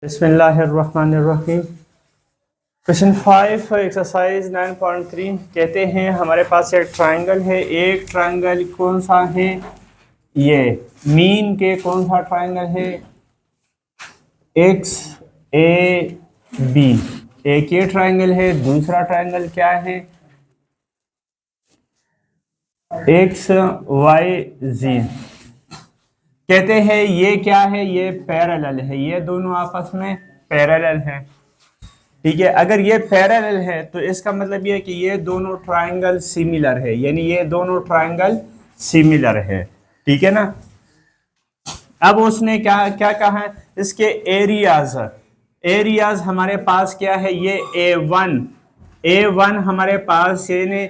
बिस्मिल्लाहिर्रहमानिर्रहीम। Question 5 exercise 9.3 कहते हैं हमारे पास एक ट्रायंगल है। एक ट्रायंगल कौन सा है? ये मीन के कौन सा ट्रायंगल है? X A B. एक ये ट्रायंगल है। दूसरा ट्रायंगल क्या है? X Y Z. कहते हैं ये क्या है? ये पैरेलल है। ये दोनों आपस में पैरेलल है। ठीक है, अगर ये पैरेलल है तो इसका मतलब ये है कि ये दोनों ट्रायंगल सिमिलर है, यानी ये दोनों ट्रायंगल सिमिलर है। ठीक है ना। अब उसने क्या क्या कहा है? इसके एरियाज। एरियाज हमारे पास क्या है? ये A1 हमारे पास यानी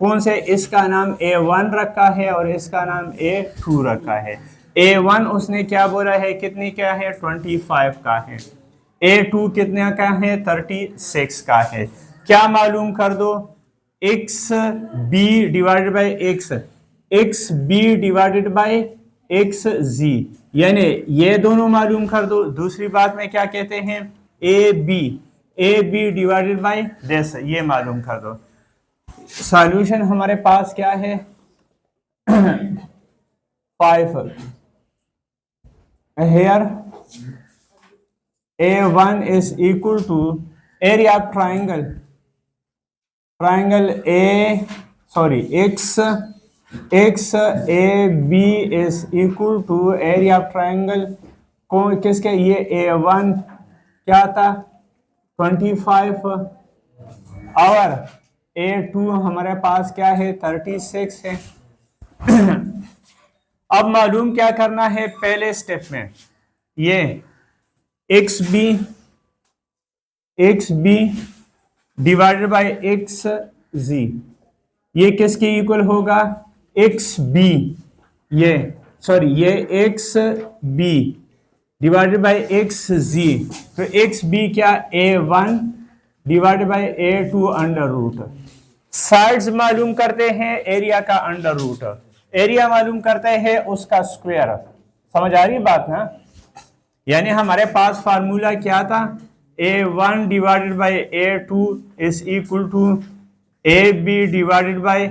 कौन से, इसका नाम A1 रखा है और इसका नाम A2 रखा है। A1 उसने क्या बोला है? कितनी क्या है? 25 का है। A2 कितने का है? 36 का है। क्या मालूम कर दो? X B divided by X B divided by X G, यानी ये दोनों मालूम कर दो। दूसरी बात में क्या कहते हैं? A B divided by this, ये मालूम कर दो। सॉल्यूशन हमारे पास क्या है? 5 here A1 is equal to area of triangle x a b is equal to area of triangle कौन किसके? ये A1 क्या था? 25 और A2 हमारे पास क्या है? 36 है। अब मालूम क्या करना है? पहले स्टेप में ये X B divided by X G, ये किसके इक्वल होगा? एक्स बी, ये X B divided by X G. तो एक्स बी क्या? A1 divided by A2 under root. Sides मालूम करते हैं, एरिया का अंडर रूट। एरिया मालूम करते हैं उसका स्क्वायर। समझ आ रही बात ना? यानी हमारे पास फार्मूला क्या था? A1 divided by A2 is equal to AB divided by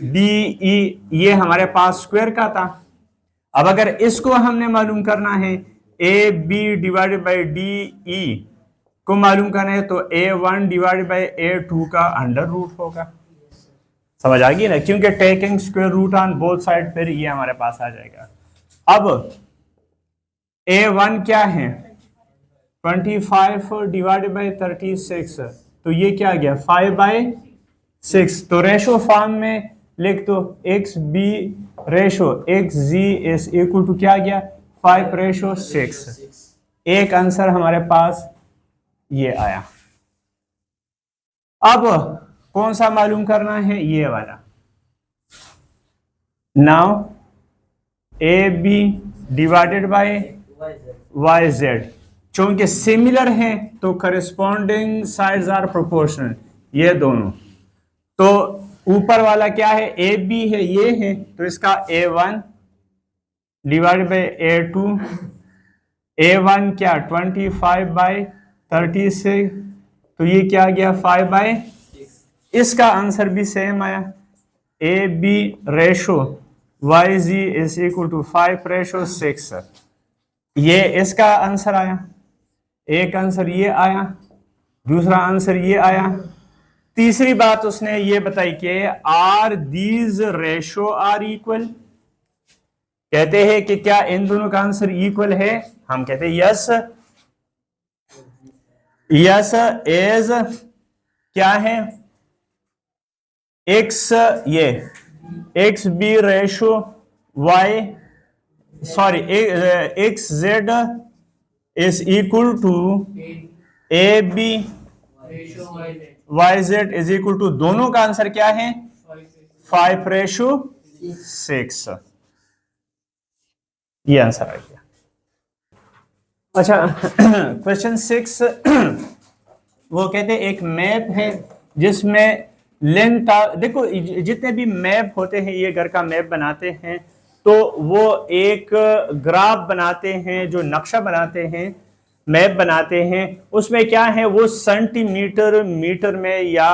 DE, ये हमारे पास स्क्वायर का था। अब अगर इसको हमने मालूम करना है, AB डिवाइडेड बाय DE को मालूम करना है, तो A1 डिवाइडेड बाय A2 का अंडर रूट होगा। समझ आ गई ना? क्योंकि taking square root on both side, फिर ये हमारे पास आ जाएगा। अब A1 क्या है? 25 डिवाइडेड बाई 36, तो ये क्या गया? 5/6। तो रेशो फॉर्म में लिख दो, X B ratio X Z is equal to क्या गया? 5/6। एक आंसर हमारे पास ये आया। अब कौन सा मालूम करना है? ये वाला। Now A B divided by Y Z, चूंकि सिमिलर हैं तो करस्पॉन्डिंग साइड्स आर प्रोपोर्शनल, ये दोनों। तो ऊपर वाला क्या है? ए बी है, ये है, तो इसका A1 divided by A2। A1 क्या? 25/36, तो ये क्या गया? 5/6। इसका आंसर भी सेम आया। A B ratio Y Z is equal to 5/6, ये इसका आंसर आया। एक आंसर ये आया, दूसरा आंसर ये आया। तीसरी बात उसने ये बताई कि are these ratio are equal. कहते हैं कि क्या इन दोनों का आंसर इक्वल है? हम कहते हैं यस। यस इज क्या है? एक्स, ये X B ratio Y X Z is equal to A B Y Z is equal to, दोनों का आंसर क्या है? 5/6। ये आंसर आ गया। अच्छा, क्वेश्चन 6 वो कहते हैं एक मैप है जिसमें लेंथ, देखो जितने भी मैप होते हैं, ये घर का मैप बनाते हैं तो वो एक ग्राफ बनाते हैं, जो नक्शा बनाते हैं मैप बनाते हैं उसमें क्या है, वो सेंटीमीटर मीटर में या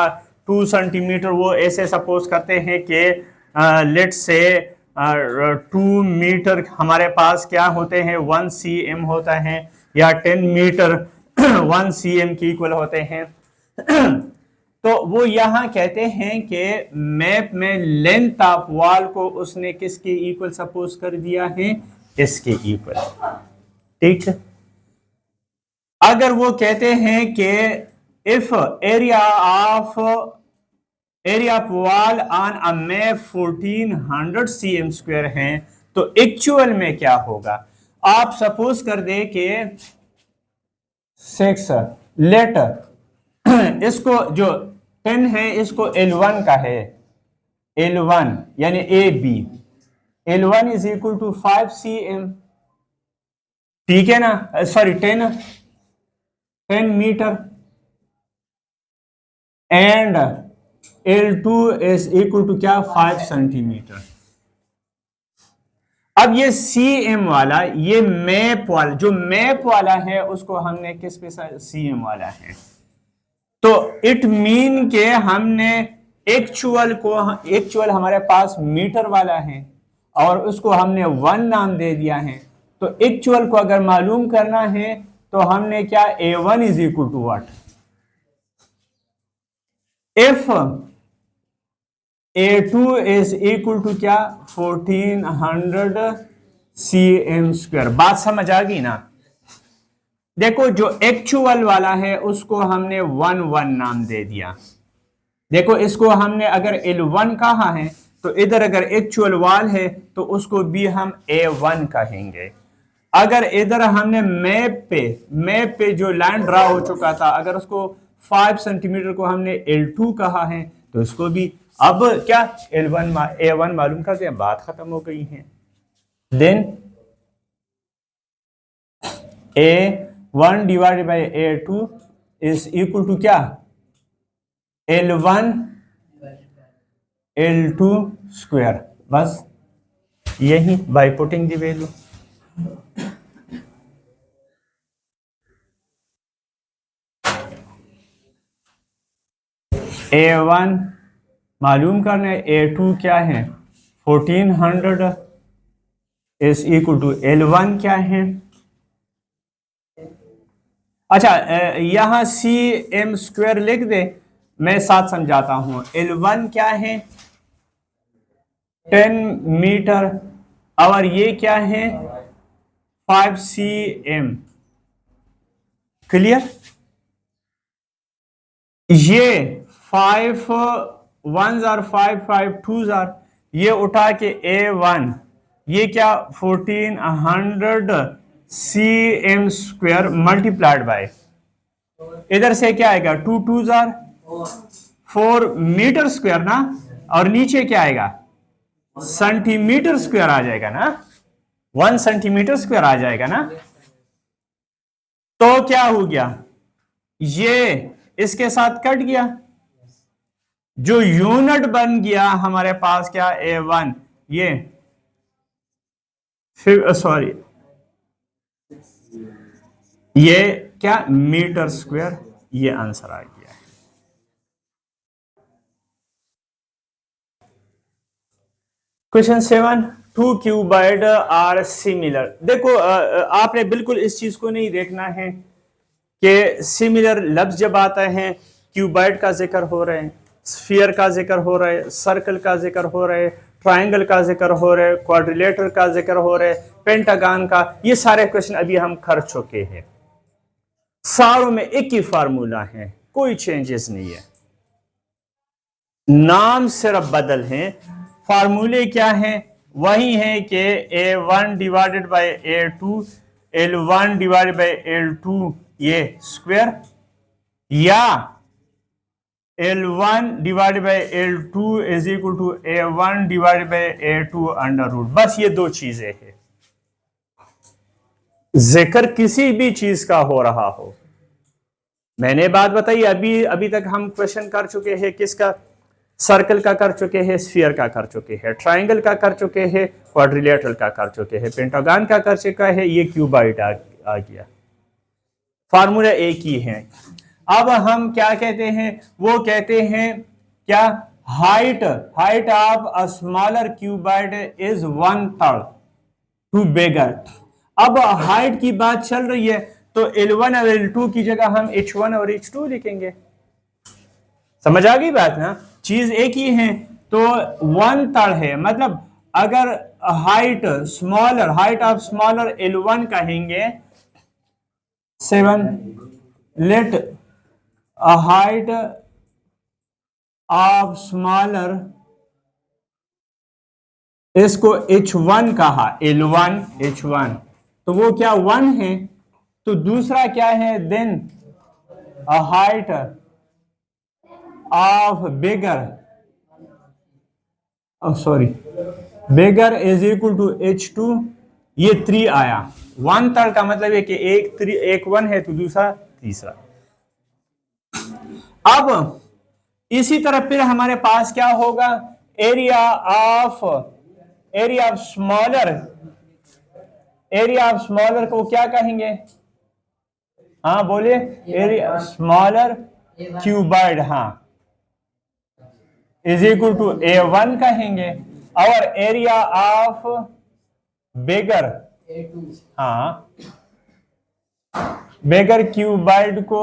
2 सेंटीमीटर, वो ऐसे सपोज करते हैं कि लेट से 2 मीटर हमारे पास क्या होते हैं, 1 cm होता है, या 10 मीटर 1 cm के इक्वल होते हैं। तो वो यहाँ कहते हैं कि मैप में लेंथ ऑफ वॉल को उसने किसके इक्वल सपोज कर दिया है, इसके इक्वल। ठीक है, अगर वो कहते हैं कि if area of wall on a map 1400 cm² है, तो एक्चुअल में क्या होगा। आप सपोज कर दे कि 6 लेटर इसको जो 10 है इसको L1 का है, L1 यानी A B, L1 is equal to 5 cm, ठीक है ना, sorry 10 metre, and L2 is equal to क्या, 5 सेंटीमीटर। अब ये cm वाला, ये मैप वाला, जो मैप वाला है उसको हमने किस पे, cm वाला है, तो इट मीन के हमने एक्चुअल हमारे पास मीटर वाला है और उसको हमने 1 नाम दे दिया है। तो एक्चुअल को अगर मालूम करना है तो हमने क्या, A1 is equal to what, if A2 is equal to क्या, 1400 cm²। बात समझ आ गई ना। देखो जो एक्चुअल वाला है उसको हमने 1 नाम दे दिया। देखो इसको हमने अगर L1 कहा है तो इधर अगर एक्चुअल वाल है तो उसको भी हम A1 कहेंगे। अगर इधर हमने मैप पे जो लाइन ड्रा हो चुका था, अगर उसको 5 सेंटीमीटर को हमने L2 कहा है तो इसको भी, अब क्या A1 मालूम करते हैं, बात खत्म हो गई है। Then A1 divided by A2 is equal to क्या, L1 L2 स्क्वायर। बस यही बाय पुटिंग दी वैल्यू। A1 मालूम करना है, A2 क्या है 1400 इज इक्वल टू L1 क्या है। अच्छा यहां cm² लिख दे, मैं साथ समझाता हूं। L1 क्या है 10 मीटर और ये क्या है 5 cm। क्लियर, ये 5 1s और 5 2s, ये उठा के A1, ये क्या 1400 cm² मल्टीप्लाइड बाय, इधर से क्या आएगा 2 2s 4 मीटर स्क्वायर ना, और नीचे क्या आएगा सेंटीमीटर स्क्वायर आ जाएगा ना, 1 सेंटीमीटर स्क्वायर आ जाएगा ना। तो क्या हो गया, ये इसके साथ कट गया, जो यूनिट बन गया हमारे पास क्या A1, ये सॉरी ये क्या मीटर स्क्वायर, ये आंसर आ गया है। Question 7, 2 cuboid are similar. देखो आपने बिल्कुल इस चीज को नहीं देखना है कि सिमिलर लफ्ज जब आता है क्यूबाइड का जिक्र हो रहा है, स्फीयर का जिक्र हो रहा है, सर्कल का जिक्र हो रहा है, ट्रायंगल का जिक्र हो रहा है, क्वाड्रिलेटर का जिक्र हो रहा है, पेंटागन का, ये सारे क्वेश्चन अभी हम कर चुके हैं। सारों में एक ही फार्मूला है, कोई चेंजेस नहीं है, नाम सिर्फ बदल हैं। फार्मूले क्या हैं, वही है कि A1 divided by A2, L1 divided by L2 ये स्क्वायर, या L1 divided by L2 is equal to A1 divided by A2 under root. बस ये दो चीजें हैं, जिक्र किसी भी चीज का हो रहा हो। मैंने बात बताई, अभी तक हम क्वेश्चन कर चुके हैं किसका, सर्कल का कर चुके हैं, स्फीयर का कर चुके हैं, ट्रायंगल का कर चुके हैं, क्वाड्रिलेटरल का कर चुके हैं, पेंटागन का कर चुका है, ये क्यूबाइड आ गया। फार्मूला एक ही है। अब हम क्या कहते हैं, वो कहते हैं क्या, height of a smaller cuboid is 1/3 to bigger. अब हाइट की बात चल रही है तो L1 और L2 की जगह हम H1 और H2 लिखेंगे। समझ आ गई बात ना, चीज एक ही है। तो 1/3 है, मतलब अगर हाइट ऑफ स्मॉलर L1 कहेंगे 7, let a height of smaller, इसको H1 कहा, L1 H1, तो वो क्या 1 है। तो दूसरा क्या है, then a height of bigger, sorry, bigger is equal to H2, ये 3 आया। 1/3 का मतलब है कि एक 1 है तो दूसरा तीसरा। अब इसी तरह फिर हमारे पास क्या होगा, एरिया ऑफ स्मॉलर को क्या कहेंगे, हाँ बोलिए, एरिया स्मॉलर क्यूबॉइड, हाँ, इज इक्वल टू A1 कहेंगे, और एरिया ऑफ बिगर, हाँ, बिगर क्यूबॉइड को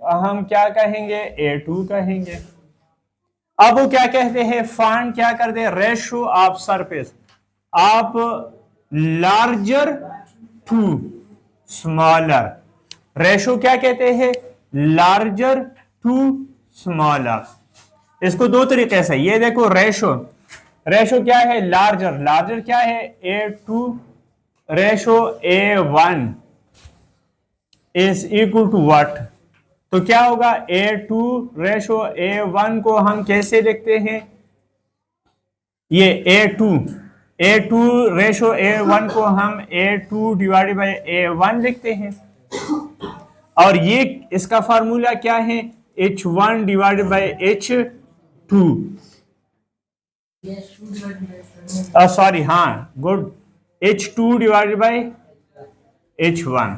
हम क्या कहेंगे, A2 कहेंगे। अब वो क्या कहते हैं, फाइंड क्या करते हैं, ratio of surface of larger to smaller. Ratio क्या कहते हैं, लार्जर टू स्मॉलर। इसको दो तरीके से, ये देखो रेशियो क्या है, लार्जर क्या है, A2 ratio A1 is equal to what. तो क्या होगा, A2 रेशो A1 को हम कैसे लिखते हैं, ये A2 रेशो A1 को हम A2 डिवाइडेड बाय A1 लिखते हैं, और ये इसका फार्मूला क्या है, H1 divided by H2, sorry, हाँ good, H2 divided by H1।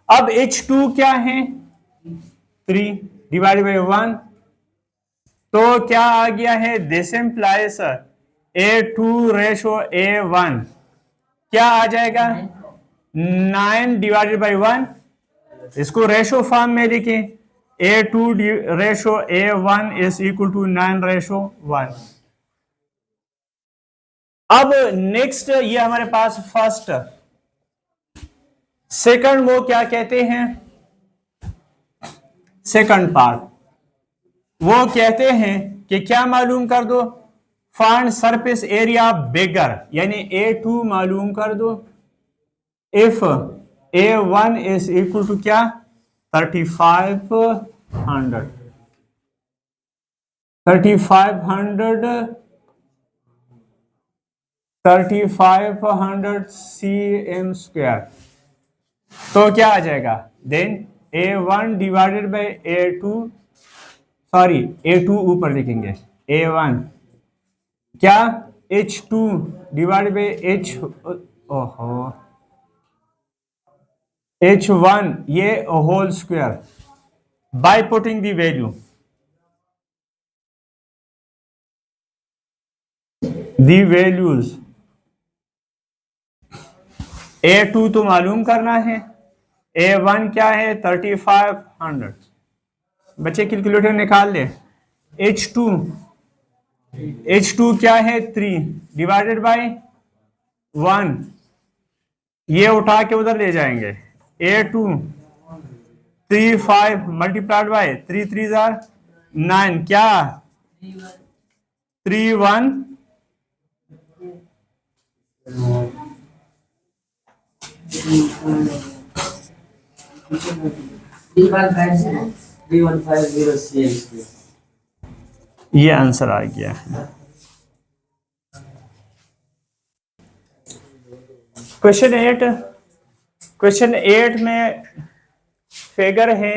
अब H2 क्या है, 3 डिवाइडेड बाय 1, तो क्या आ गया है, this implies A2 ratio A1 क्या आ जाएगा, 9 डिवाइडेड बाय 1, इसको रेशो फॉर्म में लिखें, A2 ratio A1 is equal to 9 ratio 1। अब नेक्स्ट, ये हमारे पास फर्स्ट, सेकंड वो क्या कहते हैं, सेकंड पार्ट, वो कहते हैं कि क्या मालूम कर दो, फाइंड सरफेस एरिया बिगर, यानी A2 मालूम कर दो if A1 is equal to क्या, 3500 cm स्क्वायर। तो क्या आ जाएगा, then A1 divided by A2, sorry A2 ऊपर लिखेंगे, A1 क्या, H2 डिवाइडेड बाय H1, ये whole square, by putting the values A2 तो मालूम करना है, A1 क्या है, 3500, बच्चे कैलकुलेटर निकाल ले। H2 क्या है, 3 डिवाइडेड बाय 1, ये उठा के उधर ले जाएंगे, A2 35 मल्टीप्लाइड बाय 3 3 9, क्या 31 ये आंसर आ गया। क्वेश्चन 8 में फिगर है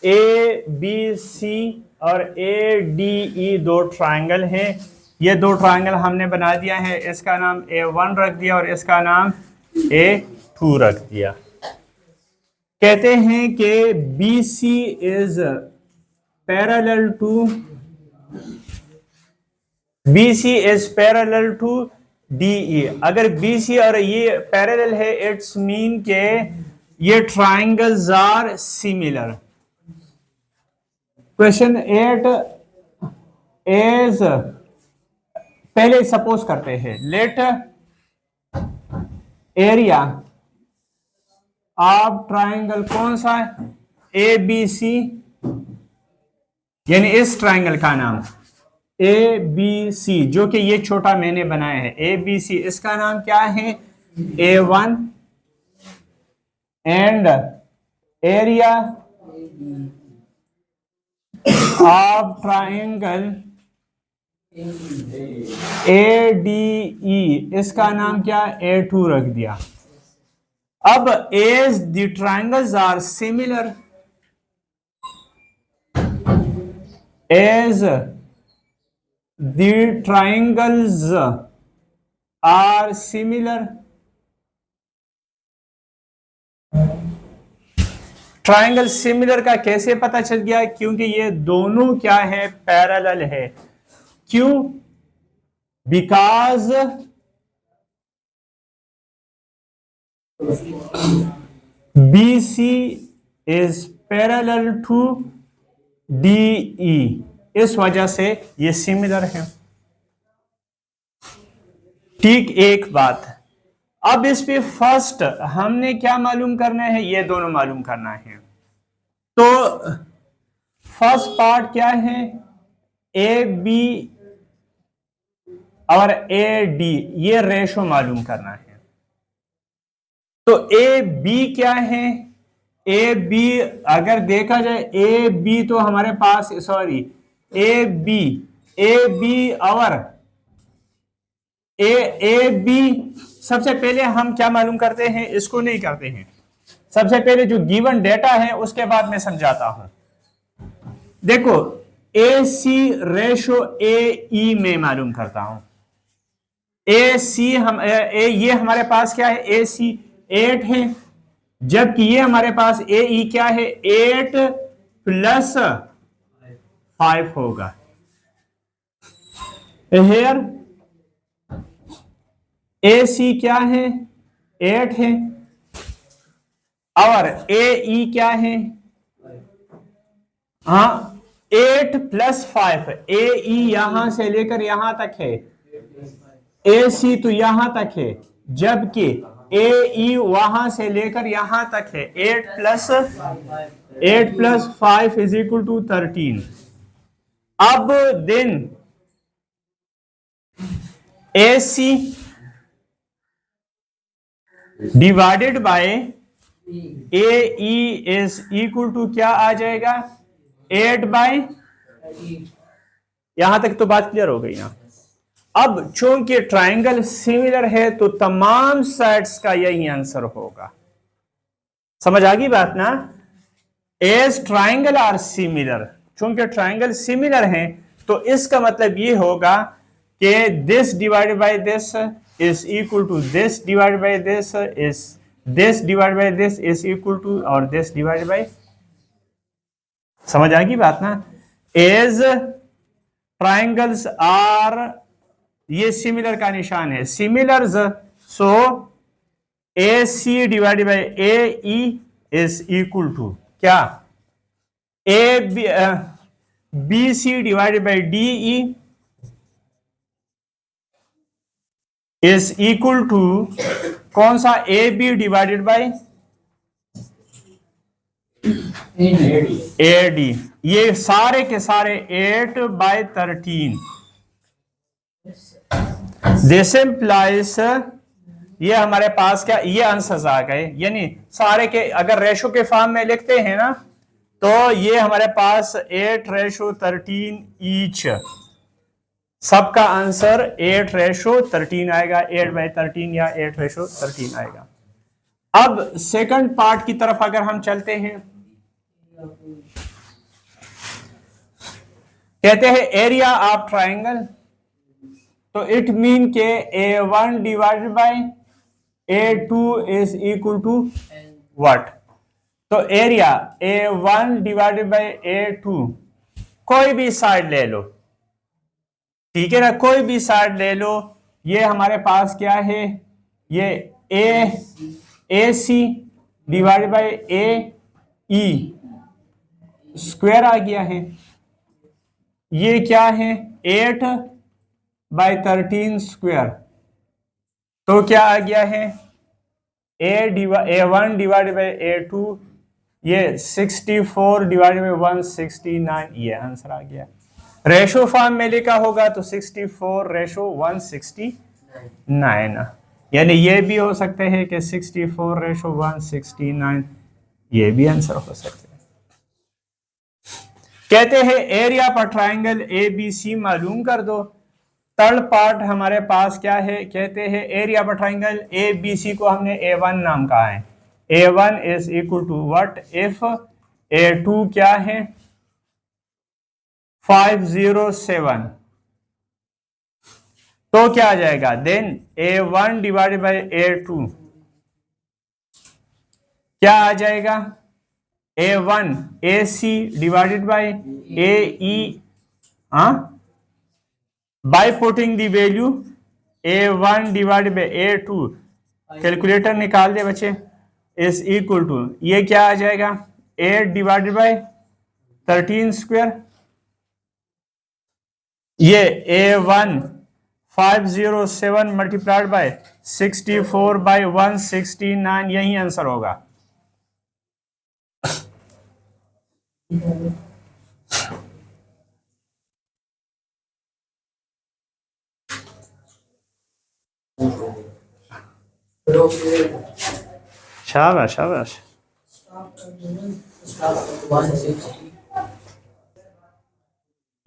ABC और ADE, दो ट्रायंगल हैं। ये दो ट्रायंगल हमने बना दिया है, इसका नाम A1 रख दिया और इसका नाम A2 रख दिया। कहते हैं कि BC is parallel to DE। अगर BC और ये पैरेलल है, इट्स मीन के ये triangles are similar. Question 8 is, पहले सपोज करते हैं, लेट एरिया ऑफ ट्राइंगल कौन सा है, ABC, यानी इस ट्राइंगल का नाम ABC, जो कि ये छोटा मैंने बनाया है ABC, इसका नाम क्या है A1, and area of triangle ADE, इसका नाम क्या A2 रख दिया। अब as the triangles are similar, as the triangles are similar, triangle similar का कैसे पता चल गया, क्योंकि ये दोनों क्या है, पैरेलल है। क्यों? Because BC is parallel to DE, इस वजह से ये सिमिलर है। ठीक, एक बात, अब इस पे फर्स्ट हमने क्या मालूम करना है, ये दोनों मालूम करना है। तो फर्स्ट पार्ट क्या है, AB और AD, ये रेशो मालूम करना है। तो AB क्या है, AB अगर देखा जाए, AB तो हमारे पास, सॉरी, AB और AB, सबसे पहले हम क्या मालूम करते हैं, इसको नहीं करते हैं, सबसे पहले जो गिवन डेटा है उसके बाद मैं समझाता हूं। देखो, AC रेशो AE में मालूम करता हूं। AC ये हमारे पास क्या है, AC 8 है, जबकि ये हमारे पास AE क्या है, 8 प्लस 5 होगा। हेयर AC क्या है, 8 है, और AE क्या है, हाँ, 8 प्लस 5, AE यहां से लेकर यहां तक है, AC तो यहां तक है, जबकि AE वहां से लेकर यहां तक है। 8 प्लस 5 इज इक्वल टू 13। अब then AC divided by AE is equal to क्या आ जाएगा, 8 बाय, यहां तक तो बात क्लियर हो गई ना। अब चूंकि ट्राइंगल सिमिलर है तो तमाम साइड्स का यही आंसर होगा। समझ आ गई बात ना। एज ट्राइंगल आर सिमिलर, चूंकि ट्राइंगल सिमिलर हैं तो इसका मतलब ये होगा कि this divided by this is equal to this divided by this is this divided by this is equal to और दिस डिवाइडेड बाय, समझ आ गई बात ना। एज ट्राइंगल्स आर, ये सिमिलर का निशान है, similar, so AC divided by AE is equal to क्या, BC divided by DE is equal to कौन सा, AB डिवाइडेड बाय AD। ये सारे के सारे 8 बाय 13, दिस इम्प्लाइज, ये हमारे पास क्या, ये आंसर्स आ गए। यानी सारे के अगर रेशो के फॉर्म में लिखते हैं ना, तो ये हमारे पास 8:13 ईच, सबका आंसर 8:13 आएगा, 8/13 या 8:13 आएगा। अब सेकंड पार्ट की तरफ अगर हम चलते हैं, कहते हैं एरिया ऑफ ट्राइंगल, तो इट मीन के A1 divided by A2 is equal to what, तो area A1 divided by A2, कोई भी साइड ले लो, ठीक है ना, कोई भी साइड ले लो। ये हमारे पास क्या है, ये AC divided by AE square आ गया है। ये क्या है, 8/13 स्क्वायर। तो क्या आ गया है, A1 डिवाइडेड बाई A2, ये 64 डिवाइडेड बाई 169, ये आंसर आ गया। रेशो फॉर्म में लिखा होगा तो 64:169, यानी ये भी हो सकते हैं कि 64:169, ये भी आंसर हो सकते हैं। कहते हैं एरिया पर ट्राइंगल ABC मालूम कर दो। थर्ड पार्ट हमारे पास क्या है, कहते हैं एरिया पर ट्राइंगल ABC को हमने A1 नाम कहा है। A1 is equal to what, if A2 क्या है 507, तो क्या आ जाएगा, then A1 divided by A2 क्या आ जाएगा, A1 AC divided by AE, by putting the value A1 divided by A2, calculator निकाल दे बच्चे, इज इक्वल टू, ये क्या आ जाएगा 8 डिवाइडेड बाई 13 स्क्वायर, ये A1 507 मल्टीप्लाइड बाय 64/169, यही आंसर होगा। शाबाश शाबाश।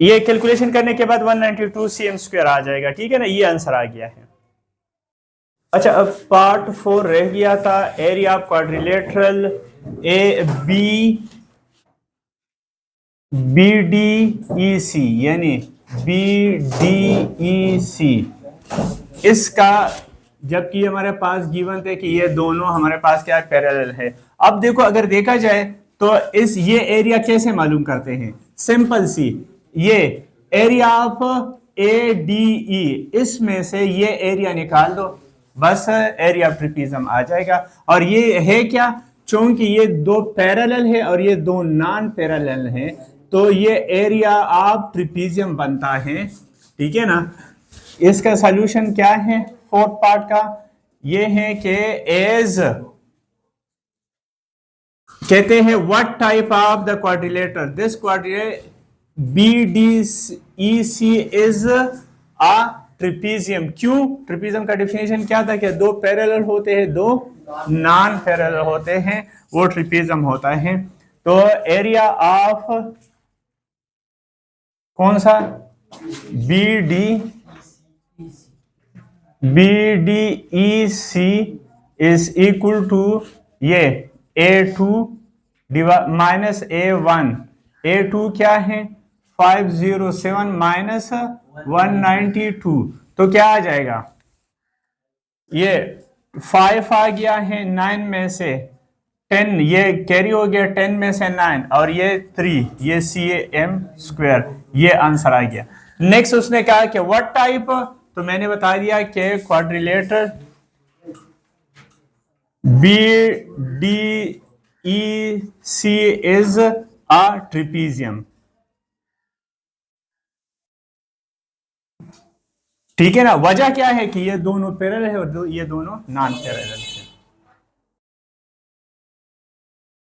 ये कैलकुलेशन करने के बाद 192 cm स्क्वायर आ जाएगा, ठीक है ना, ये आंसर आ गया है। अच्छा, अब पार्ट 4 रह गया था, एरिया ऑफ क्वाड्रिलेटरल BDEC, यानी BDEC, इसका जबकि हमारे पास गिवन थे कि ये दोनों हमारे पास क्या पैरेलल है। अब देखो, अगर देखा जाए तो ये एरिया कैसे मालूम करते हैं, सिंपल सी, ये एरिया ऑफ ADE, इसमें से ये एरिया निकाल दो, बस एरिया ऑफ ट्रिपीजियम आ जाएगा। और ये है क्या, चूंकि ये दो पैरेलल है और ये दो नॉन पैरेलल हैं, तो ये एरिया ऑफ ट्रिपीजियम बनता है, ठीक है ना। इसका सॉल्यूशन क्या है फोर्थ पार्ट का, ये है कि एज कहते हैं what type of the quadrilateral, this quadrilateral BDEC is a trapezium. क्यों, ट्रिपीजियम का डेफिनेशन क्या था कि दो पैरेलल होते हैं, दो नॉन पैरेलल होते हैं, वो ट्रिपीजियम होता है। तो एरिया ऑफ कौन सा, BDEC इज इक्वल टू ये A2 माइनस A1, A2 क्या है 507 माइनस 192, तो क्या आ जाएगा, ये 5 आ गया है 9 में से 10, ये कैरी हो गया 10 में से 9, और ये 3, ये CM स्क्वायर, ये आंसर आ गया। नेक्स्ट उसने कहा कि व्हाट टाइप, तो मैंने बता दिया कि quadrilateral BDEC is a trapezium, ठीक है ना। वजह क्या है कि ये दोनों पैरेलल है और ये दोनों नॉन पैरेलल है।